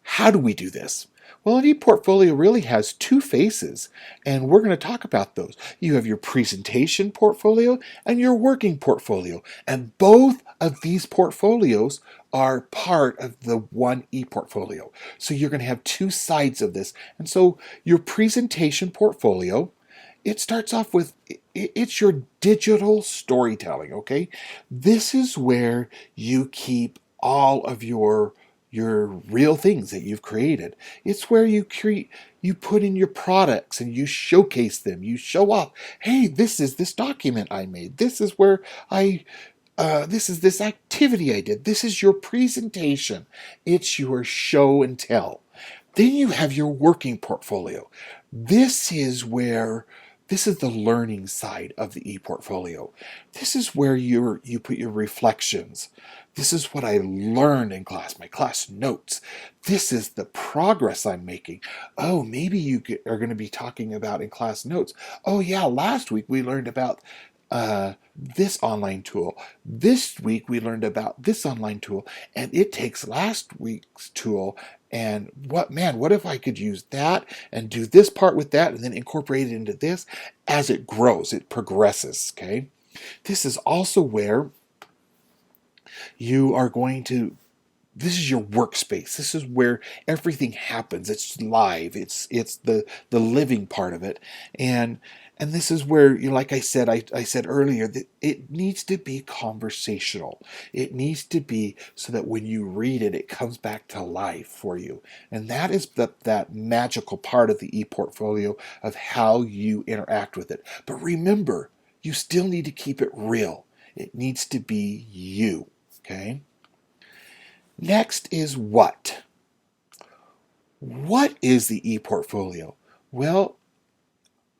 How do we do this? Well, an ePortfolio really has two faces, and we're going to talk about those. You have your presentation portfolio and your working portfolio, and both of these portfolios are part of the one ePortfolio. So you're going to have two sides of this. And so your presentation portfolio, it starts off with it's your digital storytelling, okay? This is where you keep all of your real things that you've created. It's where you put in your products and you showcase them. You show off, hey, this is this document I made. This is where I this is this activity I did. This is your presentation. It's your show and tell. Then you have your working portfolio. This is where this is the learning side of the ePortfolio. This is where you put your reflections. This is what I learned in class, my class notes. This is the progress I'm making. Oh, maybe are going to be talking about in class notes. Oh, yeah, last week we learned about this online tool. This week we learned about this online tool, and it takes last week's tool. And what if I could use that and do this part with that and then incorporate it into this as it grows, it progresses, okay? This is also where you are going to this is your workspace. This is where everything happens. It's live. It's the living part of it. And this is where, like I said earlier, that it needs to be conversational. It needs to be so that when you read it, it comes back to life for you. And that is that magical part of the ePortfolio of how you interact with it. But remember, you still need to keep it real. It needs to be you. Okay? Next is what? What is the ePortfolio? Well,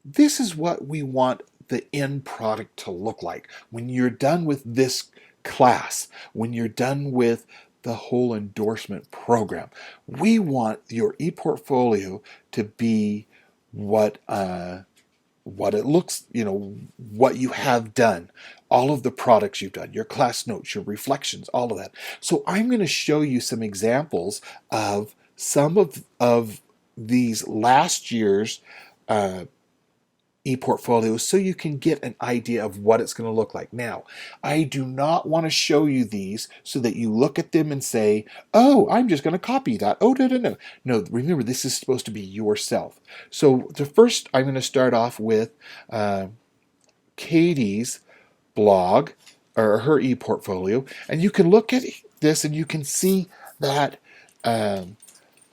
this is what we want the end product to look like. When you're done with this class, when you're done with the whole endorsement program, we want your ePortfolio to be what it looks, what you have done, all of the products you've done, your class notes, your reflections, all of that. So I'm going to show you some examples of some of these last year's uh, ePortfolio so you can get an idea of what it's going to look like. Now, I do not want to show you these so that you look at them and say, oh, I'm just going to copy that. Oh, no, no, no. No, remember, this is supposed to be yourself. So the first, I'm going to start off with Katie's blog or her ePortfolio. And you can look at this and you can see that um,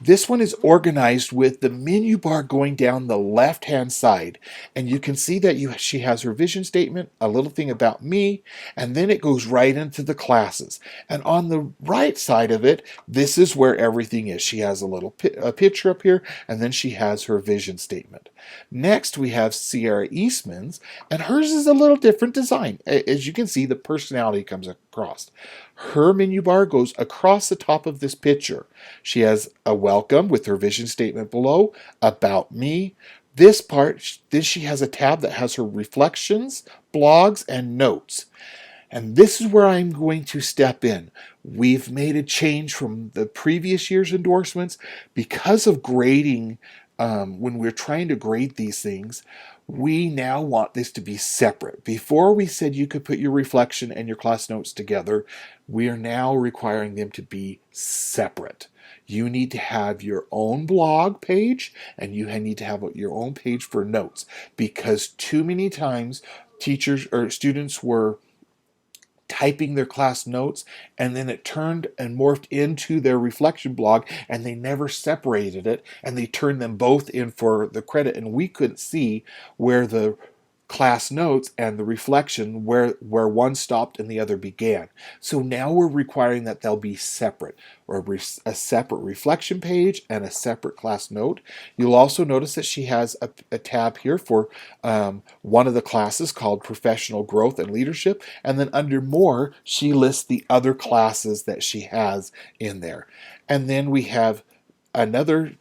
this one is organized with the menu bar going down the left-hand side. And you can see that she has her vision statement, a little thing about me, and then it goes right into the classes. And on the right side of it, this is where everything is. She has a picture up here, and then she has her vision statement. Next, we have Sierra Eastman's, and hers is a little different design. As you can see, the personality comes across. Her menu bar goes across the top of this picture. She has a welcome with her vision statement below, about me. This part, then she has a tab that has her reflections, blogs, and notes. And this is where I'm going to step in. We've made a change from the previous year's endorsements because of grading. When we're trying to grade these things, we now want this to be separate. Before we said you could put your reflection and your class notes together, we are now requiring them to be separate. You need to have your own blog page and you need to have your own page for notes because too many times teachers or students were typing their class notes and then it turned and morphed into their reflection blog and they never separated it and they turned them both in for the credit and we couldn't see where the class notes and the reflection where one stopped and the other began. So now we're requiring that they'll be separate, or a separate reflection page and a separate class note. You'll also notice that she has a tab here for one of the classes called Professional Growth and Leadership, and then under More, she lists the other classes that she has in there. And then we have another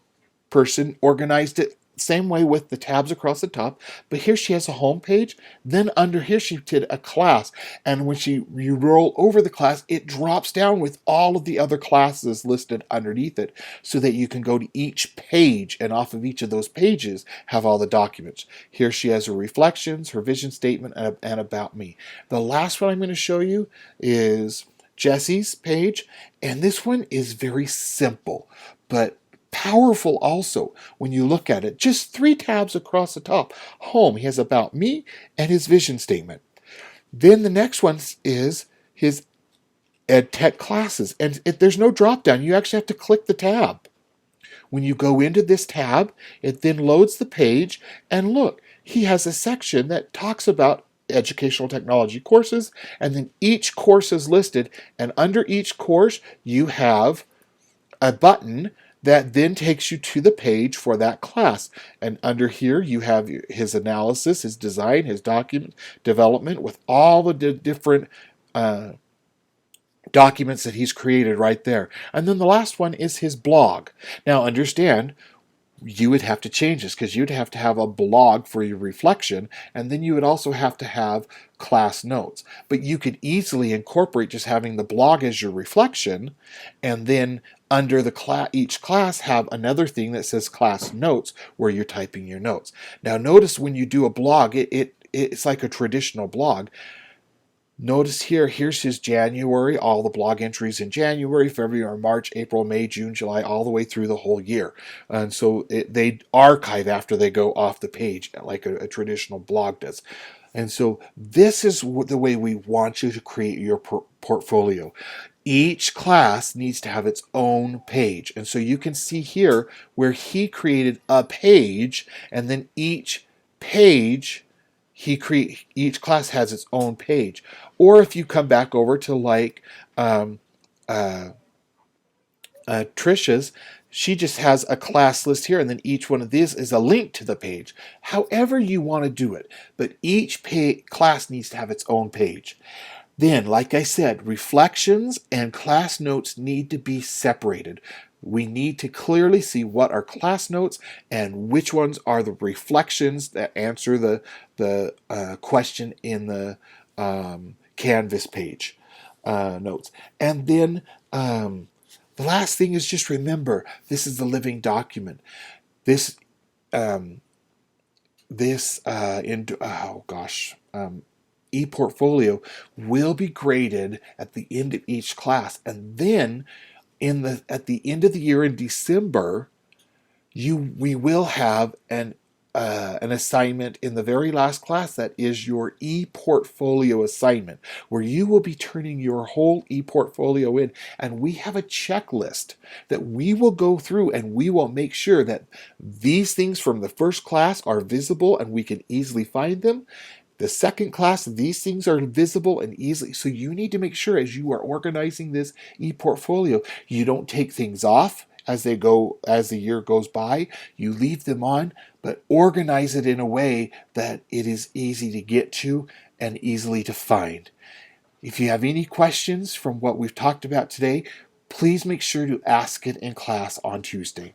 person organized it same way with the tabs across the top, but here she has a home page. Then under here she did a class, and when you roll over the class, it drops down with all of the other classes listed underneath it, so that you can go to each page, and off of each of those pages have all the documents. Here she has her reflections, her vision statement, and about me. The last one I'm going to show you is Jesse's page, and this one is very simple, but powerful also when you look at it. Just 3 tabs across the top. Home, he has about me and his vision statement. Then the next one is his ed tech classes, and there's no drop down. You actually have to click the tab. When you go into this tab, it then loads the page, and look, he has a section that talks about educational technology courses, and then each course is listed, and under each course you have a button that then takes you to the page for that class. And under here you have his analysis, his design, his document development with all the different documents that he's created right there. And then the last one is his blog. Now understand, you would have to change this because you'd have to have a blog for your reflection, and then you would also have to have class notes. But you could easily incorporate just having the blog as your reflection, and then under the each class have another thing that says class notes where you're typing your notes. Now notice when you do a blog, it's like a traditional blog. Notice here's his January, all the blog entries in January, February, March, April, May, June, July, all the way through the whole year. And so they archive after they go off the page, like a traditional blog does. And so this is the way we want you to create your portfolio. Each class needs to have its own page. And so you can see here where he created a page, and then each page each class has its own page. Or if you come back over to like Trisha's, she just has a class list here, and then each one of these is a link to the page. However you want to do it, but each class needs to have its own page. Then, like I said, reflections and class notes need to be separated. We need to clearly see what are class notes and which ones are the reflections that answer the question in the Canvas page notes. And then the last thing is just remember, this is the living document. This ePortfolio will be graded at the end of each class, and then at the end of the year in December, we will have an assignment in the very last class that is your ePortfolio assignment, where you will be turning your whole ePortfolio in, and we have a checklist that we will go through, and we will make sure that these things from the first class are visible and we can easily find them. The second class, these things are visible and easily. So you need to make sure as you are organizing this ePortfolio, you don't take things off as the year goes by. You leave them on, but organize it in a way that it is easy to get to and easily to find. If you have any questions from what we've talked about today, please make sure to ask it in class on Tuesday.